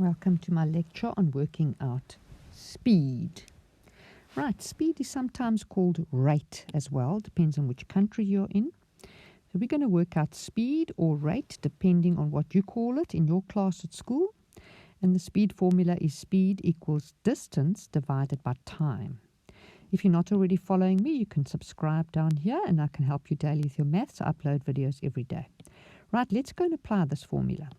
Welcome to my lecture on working out speed. Right, speed is sometimes called rate as well, depends on which country you're in. So we're going to work out speed or rate depending on what you call it in your class at school. And the speed formula is speed equals distance divided by time. If you're not already following me, you can subscribe down here and I can help you daily with your maths. I upload videos every day. Right, let's go and apply this formula.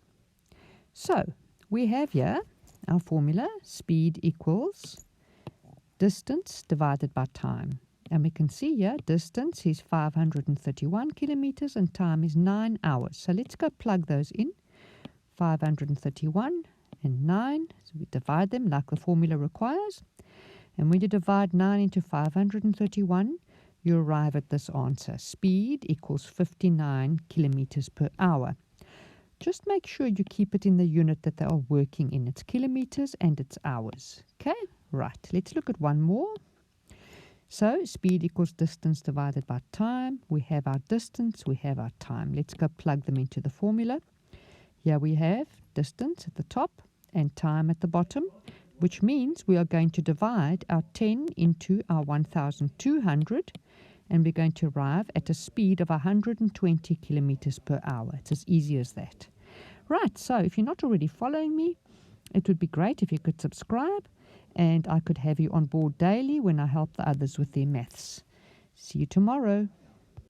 So, we have here our formula, speed equals distance divided by time. And we can see here, distance is 531 kilometers and time is 9 hours. So let's go plug those in. 531 and 9. So we divide them like the formula requires. And when you divide 9 into 531, you arrive at this answer. Speed equals 59 kilometers per hour. Just make sure you keep it in the unit that they are working in. It's kilometers and it's hours. Okay, right. Let's look at one more. So speed equals distance divided by time. We have our distance, we have our time. Let's go plug them into the formula. Here we have distance at the top and time at the bottom, which means we are going to divide our 10 into our 1,200, and we're going to arrive at a speed of 120 kilometers per hour. It's as easy as that. Right, so if you're not already following me, it would be great if you could subscribe and I could have you on board daily when I help the others with their maths. See you tomorrow.